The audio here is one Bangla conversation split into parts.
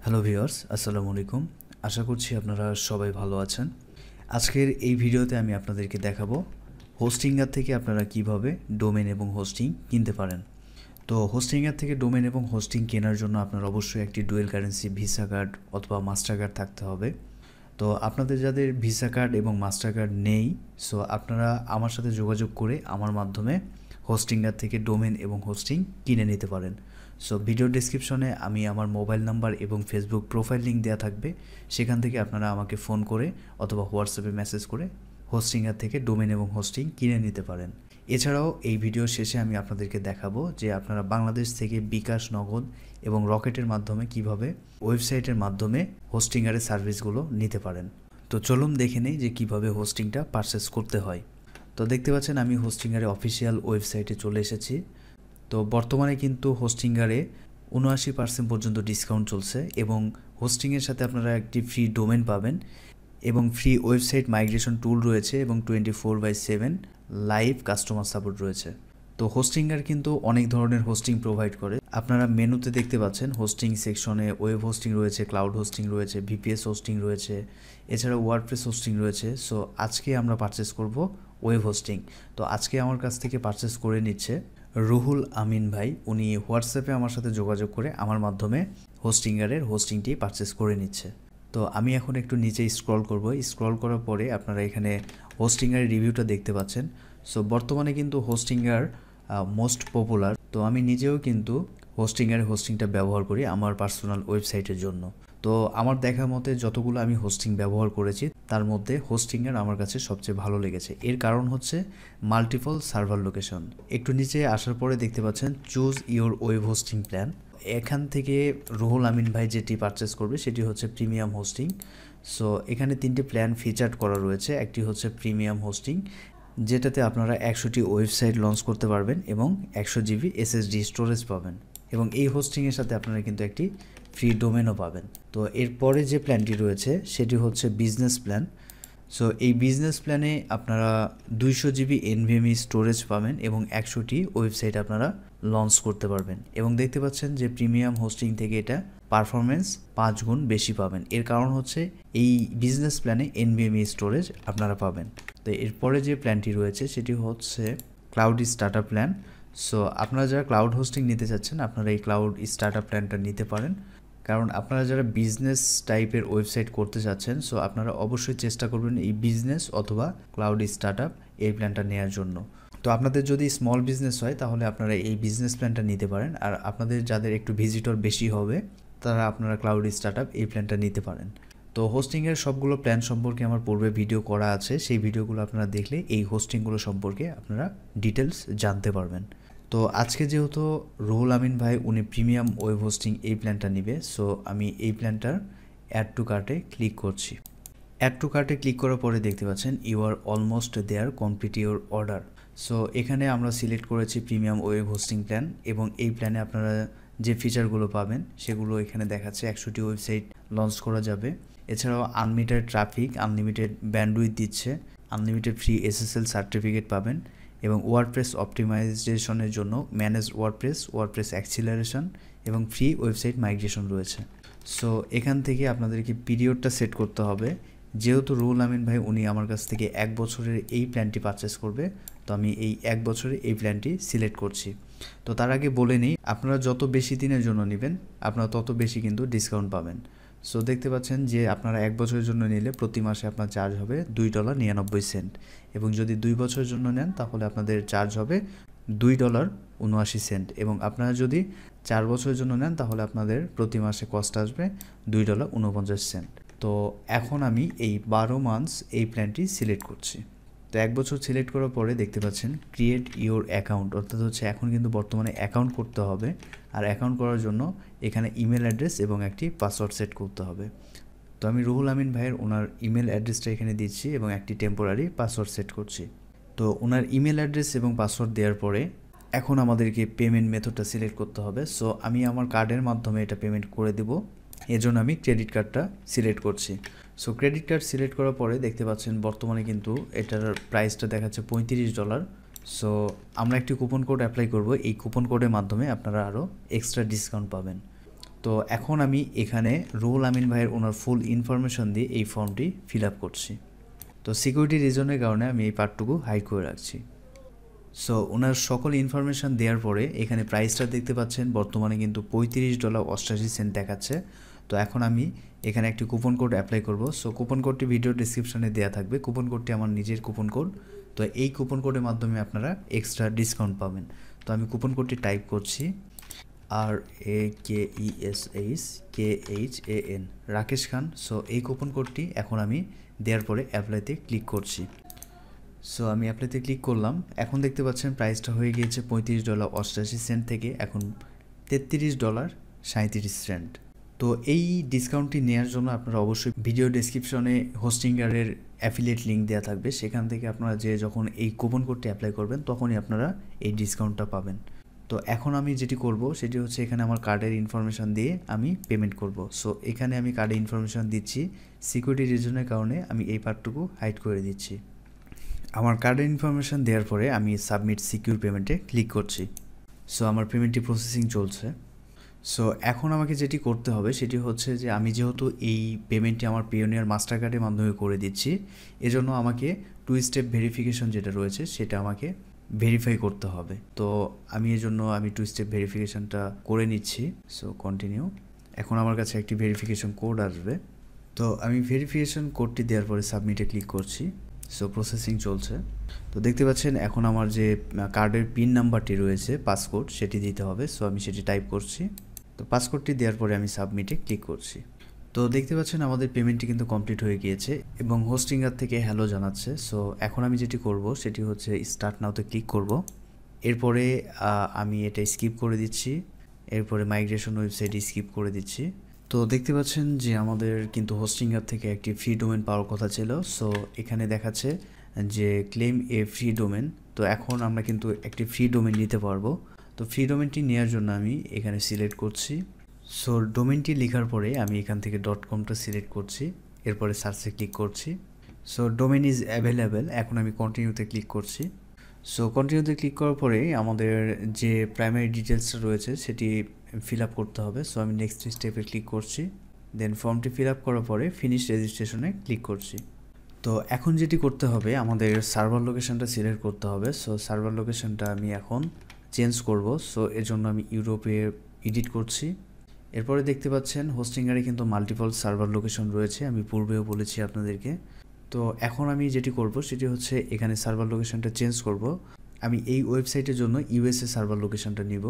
হ্যালো ভিউয়ার্স, আসসালামু আলাইকুম। আশা করছি আপনারা সবাই ভালো আছেন। আজকের এই ভিডিওতে আমি আপনাদেরকে দেখাবো হোস্টিঙ্গার থেকে আপনারা কিভাবে ডোমেন এবং হোস্টিং কিনতে পারেন। তো হোস্টিঙ্গার থেকে ডোমেন এবং হোস্টিং কেনার জন্য আপনার অবশ্যই একটি ডুয়েল কারেন্সি ভিসা কার্ড অথবা মাস্টার কার্ড থাকতে হবে। তো আপনাদের যাদের ভিসা কার্ড এবং মাস্টার কার্ড নেই, সো আপনারা আমার সাথে যোগাযোগ করে আমার মাধ্যমে হোস্টিঙ্গার থেকে ডোমেন এবং হোস্টিং কিনে নিতে পারেন। সো ভিডিও ডেসক্রিপশনে আমি আমার মোবাইল নাম্বার এবং ফেসবুক প্রোফাইল লিঙ্ক দেওয়া থাকবে, সেখান থেকে আপনারা আমাকে ফোন করে অথবা হোয়াটসঅ্যাপে মেসেজ করে হোস্টিঙ্গার থেকে ডোমেন এবং হোস্টিং কিনে নিতে পারেন। এছাড়াও এই ভিডিও শেষে আমি আপনাদেরকে দেখাবো যে আপনারা বাংলাদেশ থেকে বিকাশ, নগদ এবং রকেটের মাধ্যমে কিভাবে ওয়েবসাইটের মাধ্যমে হোস্টিংয়ারের সার্ভিসগুলো নিতে পারেন। তো চলুন দেখে নেই যে কিভাবে হোস্টিংটা পারচেস করতে হয়। তো দেখতে পাচ্ছেন আমি হোস্টিংয়ারের অফিসিয়াল ওয়েবসাইটে চলে এসেছি। তো বর্তমানে কিন্তু হোস্টিংয়ারে ৭৯% পর্যন্ত ডিসকাউন্ট চলছে এবং হোস্টিংয়ের সাথে আপনারা একটি ফ্রি ডোমেন পাবেন এবং ফ্রি ওয়েবসাইট মাইগ্রেশন টুল রয়েছে এবং 24/7 লাইভ কাস্টমার সাপোর্ট রয়েছে। তো হোস্টিংয়ার কিন্তু অনেক ধরনের হোস্টিং প্রোভাইড করে। আপনারা মেনুতে দেখতে পাচ্ছেন হোস্টিং সেকশনে ওয়েব হোস্টিং রয়েছে, ক্লাউড হোস্টিং রয়েছে, ভিপিএস হোস্টিং রয়েছে, এছাড়াও ওয়ার্ডপ্রেস হোস্টিং রয়েছে। সো আজকে আমরা পারচেস করব ওয়েব হোস্টিং। তো আজকে আমার কাছ থেকে পারচেস করে নিচ্ছে রুহুল আমিন ভাই। উনি হোয়াটসঅ্যাপে আমার সাথে যোগাযোগ করে আমার মাধ্যমে হোস্টিংয়ারের হোস্টিংটি পারচেস করে নিচ্ছে। তো আমি এখন একটু নিচে স্ক্রল করব। স্ক্রল করার পরে আপনারা এখানে হোস্টিংয়ারের রিভিউটা দেখতে পাচ্ছেন। সো বর্তমানে কিন্তু হোস্টিংয়ার মোস্ট পপুলার। তো আমি নিজেও কিন্তু হোস্টিংয়ারের হোস্টিংটা ব্যবহার করি আমার পার্সোনাল ওয়েবসাইটের জন্য। তো আমার দেখা মতে যতগুলো আমি হোস্টিং ব্যবহার করেছি তার মধ্যে হোস্টিংয়ার আমার কাছে সবচেয়ে ভালো লেগেছে। এর কারণ হচ্ছে মাল্টিপল সার্ভার লোকেশন। একটু নিচে আসার পরে দেখতে পাচ্ছেন choose your web hosting plan. এখান থেকে রুহুল আমিন ভাই যেটি পারচেস করবে সেটি হচ্ছে প্রিমিয়াম হোস্টিং। সো এখানে 3টি প্ল্যান ফিচার্ড করা রয়েছে। একটি হচ্ছে প্রিমিয়াম হোস্টিং, যেটাতে আপনারা 100টি ওয়েবসাইট লঞ্চ করতে পারবেন এবং 100 জিবি এসএসডি স্টোরেজ পাবেন এবং এই হোস্টিংয়ের সাথে আপনারা কিন্তু একটি ফ্রি ডোমেনও পাবেন। তো এরপরে যে প্ল্যানটি রয়েছে সেটি হচ্ছে বিজনেস প্ল্যান। সো এই বিজনেস প্ল্যানে আপনারা 200 জিবি এনভিএমই স্টোরেজ পাবেন এবং 100টি ওয়েবসাইট আপনারা লঞ্চ করতে পারবেন এবং দেখতে পাচ্ছেন যে প্রিমিয়াম হোস্টিং থেকে এটা পারফরমেন্স 5 গুণ বেশি পাবেন। এর কারণ হচ্ছে এই বিজনেস প্ল্যানে এনভিএমই স্টোরেজ আপনারা পাবেন। তো এরপরে যে প্ল্যানটি রয়েছে সেটি হচ্ছে ক্লাউড স্টার্টার প্ল্যান। সো আপনারা যারা ক্লাউড হোস্টিং নিতে চাচ্ছেন আপনারা এই ক্লাউড স্টার্টার প্ল্যানটা নিতে পারেন, কারণ আপনারা যারা বিজনেস টাইপের ওয়েবসাইট করতে চাচ্ছেন সো আপনারা অবশ্যই চেষ্টা করবেন এই বিজনেস অথবা ক্লাউড স্টার্টআপ এই প্ল্যানটা নেওয়ার জন্য। তো আপনাদের যদি স্মল বিজনেস হয় তাহলে আপনারা এই বিজনেস প্ল্যানটা নিতে পারেন, আর আপনাদের যাদের একটু ভিজিটর বেশি হবে তারা আপনারা ক্লাউড স্টার্টআপ এই প্ল্যানটা নিতে পারেন। তো হোস্টিংয়ের সবগুলো প্ল্যান সম্পর্কে আমার পূর্বে ভিডিও করা আছে, সেই ভিডিওগুলো আপনারা দেখলে এই হোস্টিংগুলো সম্পর্কে আপনারা ডিটেলস জানতে পারবেন। তো আজকে যেহেতু রুহুল আমিন ভাই উনি প্রিমিয়াম ওয়েব হোস্টিং এই প্ল্যানটা নেবে, সো আমি এই প্ল্যানটার অ্যাড টু কার্টে ক্লিক করছি। অ্যাড টু কার্টে ক্লিক করার পরে দেখতে পাচ্ছেন you are almost there, complete your order. So এখানে আমরা সিলেক্ট করেছি প্রিমিয়াম ওয়েব হোস্টিং প্ল্যান এবং এই প্ল্যানে আপনারা যে ফিচারগুলো পাবেন সেগুলো এখানে দেখাচ্ছে। 100টি ওয়েবসাইট লঞ্চ করা যাবে, এছাড়াও আনলিমিটেড ট্রাফিক, আনলিমিটেড ব্যান্ডউইথ দিচ্ছে, আনলিমিটেড ফ্রি এসএসএল সার্টিফিকেট পাবেন এবং ওয়ার্ডপ্রেস অপটিমাইজেশনের জন্য ম্যানেজ ওয়ার্ডপ্রেস অ্যাক্সিলারেশন এবং ফ্রি ওয়েবসাইট মাইগ্রেশন রয়েছে। সো এখান থেকে আপনাদেরকে পিরিয়ডটা সেট করতে হবে। যেহেতু রুহুল আমিন ভাই উনি আমার কাছ থেকে 1 বছরের এই প্ল্যানটি পারচেস করবে, তো আমি এই 1 বছরের এই প্ল্যানটি সিলেক্ট করছি। তো তার আগে বলে নিই, আপনারা যত বেশি দিনের জন্য নেবেন আপনারা তত বেশি কিন্তু ডিসকাউন্ট পাবেন। সো দেখতে পাচ্ছেন যে আপনারা 1 বছরের জন্য নিলে প্রতি মাসে আপনার চার্জ হবে $2.99 এবং যদি 2 বছরের জন্য নেন তাহলে আপনাদের চার্জ হবে $2.79 এবং আপনারা যদি 4 বছরের জন্য নেন তাহলে আপনাদের প্রতি মাসে কস্ট আসবে $2.49। তো এখন আমি এই 12 মান্থস এই প্ল্যানটি সিলেক্ট করছি। তো 1 বছর সিলেক্ট করার পরে দেখতে পাচ্ছেন ক্রিয়েট ইওর অ্যাকাউন্ট, অর্থাৎ হচ্ছে এখন কিন্তু বর্তমানে অ্যাকাউন্ট করতে হবে, আর অ্যাকাউন্ট করার জন্য এখানে ইমেল অ্যাড্রেস এবং একটি পাসওয়ার্ড সেট করতে হবে। তো আমি রুহুল আমিন ভাইয়ের ওনার ইমেল অ্যাড্রেসটা এখানে দিচ্ছি এবং একটি টেম্পোরারি পাসওয়ার্ড সেট করছি। তো ওনার ইমেল অ্যাড্রেস এবং পাসওয়ার্ড দেওয়ার পরে এখন আমাদেরকে পেমেন্ট মেথডটা সিলেক্ট করতে হবে। সো আমি আমার কার্ডের মাধ্যমে এটা পেমেন্ট করে দেব, এজন্য আমি ক্রেডিট কার্ডটা সিলেক্ট করছি। সো ক্রেডিট কার্ড সিলেক্ট করার পরে দেখতে পাচ্ছেন বর্তমানে কিন্তু এটার প্রাইসটা দেখাচ্ছে $35। সো আমরা একটি কুপন কোড অ্যাপ্লাই করব, এই কুপন কোডের মাধ্যমে আপনারা আরও এক্সট্রা ডিসকাউন্ট পাবেন। তো এখন আমি এখানে রুহুল আমিন ভাইয়ের ওনার ফুল ইনফরমেশন দিয়ে এই ফর্মটি ফিল আপ করছি। তো সিকিউরিটি রিজনের কারণে আমি এই পার্টটুকু হাইড করে রাখছি। সো ওনার সকল ইনফরমেশান দেওয়ার পরে এখানে প্রাইসটা দেখতে পাচ্ছেন বর্তমানে কিন্তু $35.88 দেখাচ্ছে। তো এখন আমি এখানে একটি কুপন কোড অ্যাপ্লাই করব। সো কুপন কোডটি ভিডিও ডিসক্রিপশনে দেওয়া থাকবে। কুপন কোডটি আমার নিজের কুপন কোড। তো এই কুপন কোডের মাধ্যমে আপনারা এক্সট্রা ডিসকাউন্ট পাবেন। তো আমি কুপন কোডটি টাইপ করছি, RAKESHKHAN, রাকেশ খান। সো এই কুপন কোডটি এখন আমি দেওয়ার পরে অ্যাপ্লাইতে ক্লিক করছি। সো আমি অ্যাপ্লাইতে ক্লিক করলাম। এখন দেখতে পাচ্ছেন প্রাইসটা হয়ে গিয়েছে $35.88 থেকে এখন $33.37। তো এই ডিসকাউন্টটি নেওয়ার জন্য আপনারা অবশ্যই ভিডিও ডেসক্রিপশনে হোস্টিংয়ারের অ্যাফিলিয়েট লিঙ্ক দেওয়া থাকবে, সেখান থেকে আপনারা যখন এই কুপন কোডটি অ্যাপ্লাই করবেন তখনই আপনারা এই ডিসকাউন্টটা পাবেন। তো এখন আমি যেটি করব সেটি হচ্ছে এখানে আমার কার্ডের ইনফরমেশান দিয়ে আমি পেমেন্ট করব। সো এখানে আমি কার্ডের ইনফরমেশান দিচ্ছি, সিকিউরিটি রিজনের কারণে আমি এই পার্টটুকু হাইড করে দিচ্ছি। আমার কার্ডের ইনফরমেশান দেওয়ার পরে আমি সাবমিট সিকিউর পেমেন্টে ক্লিক করছি। সো আমার পেমেন্টটি প্রসেসিং চলছে। সো এখন আমাকে যেটি করতে হবে সেটি হচ্ছে যে আমি যেহেতু এই পেমেন্টটি আমার পিওনিয়ার মাস্টার কার্ডের মাধ্যমে করে দিচ্ছি, এজন্য আমাকে 2 স্টেপ ভেরিফিকেশন যেটা রয়েছে সেটা আমাকে ভেরিফাই করতে হবে। তো আমি 2 স্টেপ ভেরিফিকেশনটা করে নিচ্ছি। So continue. এখন আমার কাছে একটি ভেরিফিকেশন কোড আসবে। তো আমি ভেরিফিকেশন কোডটি দেওয়ার পরে সাবমিটে ক্লিক করছি। সো প্রসেসিং চলছে। তো দেখতে পাচ্ছেন এখন আমার যে কার্ডের পিন নাম্বারটি রয়েছে পাসকোড সেটি দিতে হবে। সো আমি সেটি টাইপ করছি। তো পাসকোডটি দেওয়ার পরে আমি সাবমিটে ক্লিক করছি। তো দেখতে পাচ্ছেন আমাদের পেমেন্টটি কিন্তু কমপ্লিট হয়ে গিয়েছে এবং হোস্টিংয়ার থেকে হ্যালো জানাচ্ছে। সো এখন আমি যেটি করব সেটি হচ্ছে স্টার্ট নাওতে ক্লিক করব। এরপরে আমি এটা স্কিপ করে দিচ্ছি। এরপরে মাইগ্রেশন ওয়েবসাইট স্কিপ করে দিচ্ছি। তো দেখতে পাচ্ছেন যে আমাদের কিন্তু হোস্টিংয়ার থেকে একটি ফ্রি ডোমেন পাওয়ার কথা ছিল। সো এখানে দেখাচ্ছে যে ক্লেম এ ফ্রি ডোমেন। তো এখন আমরা কিন্তু একটি ফ্রি ডোমেন নিতে পারবো। তো ফ্রি ডোমেনটি নেওয়ার জন্য আমি এখানে সিলেক্ট করছি। সো ডোমেনটি লেখার পরে আমি এখান থেকে .comটা সিলেক্ট করছি। এরপরে সার্চে ক্লিক করছি। So domain is available. এখন আমি কন্টিনিউতে ক্লিক করছি। সো কন্টিনিউতে ক্লিক করার পরে আমাদের যে প্রাইমারি ডিটেলসটা রয়েছে সেটি ফিল আপ করতে হবে। সো আমি নেক্সট স্টেপে ক্লিক করছি। দেন ফর্মটি ফিল আপ করার পরে ফিনিশ রেজিস্ট্রেশনে ক্লিক করছি। তো এখন যেটি করতে হবে আমাদের সার্ভার লোকেশনটা সিলেক্ট করতে হবে। সো সার্ভার লোকেশনটা আমি এখন চেঞ্জ করব। সো এর জন্য আমি ইউরোপে এডিট করছি। এরপরে দেখতে পাচ্ছেন হোস্টিংয়ারে কিন্তু মাল্টিপল সার্ভার লোকেশন রয়েছে, আমি পূর্বেও বলেছি আপনাদেরকে। তো এখন আমি যেটি করব সেটি হচ্ছে এখানে সার্ভার লোকেশনটা চেঞ্জ করব। আমি এই ওয়েবসাইটের জন্য ইউএসএ সার্ভার লোকেশনটা নিব।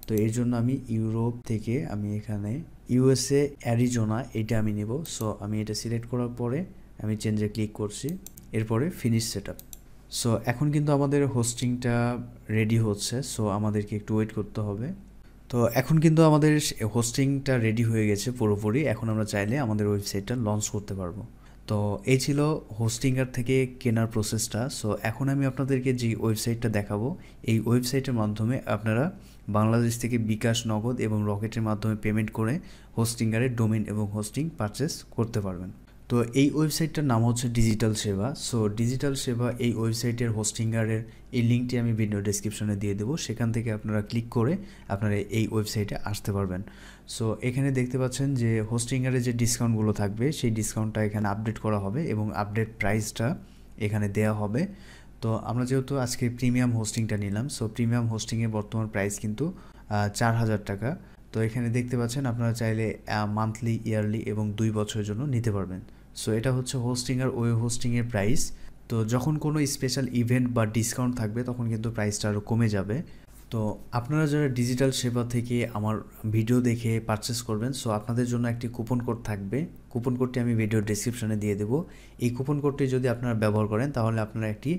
তো এর জন্য আমি ইউরোপ থেকে আমি এখানে ইউএসএ অ্যারিজোনা এটা আমি নিব। সো আমি এটা সিলেক্ট করার পরে আমি চেঞ্জে ক্লিক করছি। এরপরে ফিনিশ সেটআপ। সো এখন কিন্তু আমাদের হোস্টিংটা রেডি হচ্ছে। সো আমাদেরকে একটু ওয়েট করতে হবে। তো এখন কিন্তু আমাদের হোস্টিংটা রেডি হয়ে গেছে পুরোপুরি। এখন আমরা চাইলে আমাদের ওয়েবসাইটটা লঞ্চ করতে পারবো। তো এই ছিল হোস্টিংয়ার থেকে কেনার প্রসেসটা। সো এখন আমি আপনাদেরকে যে ওয়েবসাইটটা দেখাবো এই ওয়েবসাইটের মাধ্যমে আপনারা বাংলাদেশ থেকে বিকাশ, নগদ এবং রকেটের মাধ্যমে পেমেন্ট করে হোস্টিংয়ারের ডোমেন এবং হোস্টিং পারচেস করতে পারবেন। তো এই ওয়েবসাইটটার নাম হচ্ছে ডিজিটাল সেবা। সো ডিজিটাল সেবা এই ওয়েবসাইটের হোস্টিংয়ারের এই লিঙ্কটি আমি ভিডিও ডেসক্রিপশনে দিয়ে দেবো, সেখান থেকে আপনারা ক্লিক করে আপনারা এই ওয়েবসাইটে আসতে পারবেন। সো এখানে দেখতে পাচ্ছেন যে হোস্টিংয়ারে যে ডিসকাউন্টগুলো থাকবে সেই ডিসকাউন্টটা এখানে আপডেট করা হবে এবং আপডেট প্রাইসটা এখানে দেওয়া হবে। তো আমরা যেহেতু আজকে প্রিমিয়াম হোস্টিংটা নিলাম, সো প্রিমিয়াম হোস্টিংয়ের বর্তমান প্রাইস কিন্তু 4000 টাকা। তো এখানে দেখতে পাচ্ছেন আপনারা চাইলে মান্থলি, ইয়ারলি এবং 2 বছরের জন্য নিতে পারবেন। সো এটা হচ্ছে হোস্টিংয়ার ওয়েব হোস্টিংয়ের প্রাইস। তো যখন কোনো স্পেশাল ইভেন্ট বা ডিসকাউন্ট থাকবে তখন কিন্তু প্রাইসটা আরও কমে যাবে। তো আপনারা যারা ডিজিটাল সেবা থেকে আমার ভিডিও দেখে পারচেস করবেন, সো আপনাদের জন্য একটি কুপন কোড থাকবে। কুপন কোডটি আমি ভিডিও ডেসক্রিপশনে দিয়ে দেবো। এই কুপন কোডটি যদি আপনারা ব্যবহার করেন তাহলে আপনারা একটি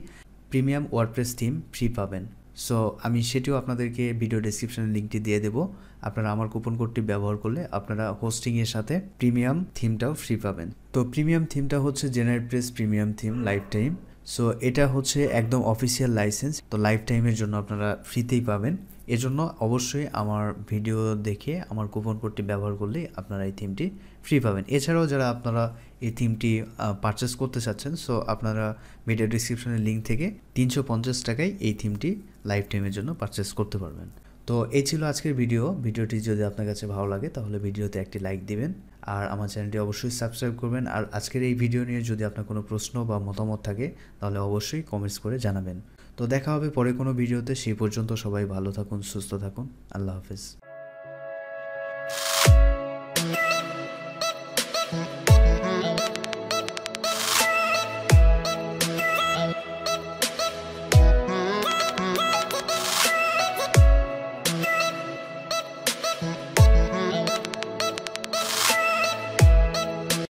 প্রিমিয়াম ওয়ার্ডপ্রেস থিম ফ্রি পাবেন। সো আমি সেটিও আপনাদেরকে ভিডিও ডেসক্রিপশনে লিঙ্কটি দিয়ে দেবো। আপনারা আমার কুপন কোডটি ব্যবহার করলে আপনারা হোস্টিংয়ের সাথে প্রিমিয়াম থিমটাও ফ্রি পাবেন। তো প্রিমিয়াম থিমটা হচ্ছে GeneratePress premium theme lifetime. So এটা হচ্ছে একদম অফিসিয়াল লাইসেন্স। তো লাইফ টাইমের জন্য আপনারা ফ্রিতেই পাবেন। এজন্য অবশ্যই আমার ভিডিও দেখে আমার কুপন কোডটি ব্যবহার করলেই আপনারা এই থিমটি ফ্রি পাবেন। এছাড়াও যারা আপনারা এই থিমটি পারচেস করতে চাচ্ছেন, সো আপনারা ভিডিও ডিসক্রিপশনের লিঙ্ক থেকে 350 টাকায় এই থিমটি লাইফ টাইমের জন্য পারচেস করতে পারবেন। তো এই ছিল আজকের ভিডিওটি যদি আপনার কাছে ভালো লাগে তাহলে ভিডিওতে একটি লাইক দিবেন আর আমার চ্যানেলটি অবশ্যই সাবস্ক্রাইব করবেন। আর আজকের এই ভিডিও নিয়ে যদি আপনার কোনো প্রশ্ন বা মতামত থাকে তাহলে অবশ্যই কমেন্টস করে জানাবেন। তো দেখা হবে পরে কোনো ভিডিওতে, সেই পর্যন্ত সবাই ভালো থাকুন, সুস্থ থাকুন। আল্লাহ হাফেজ।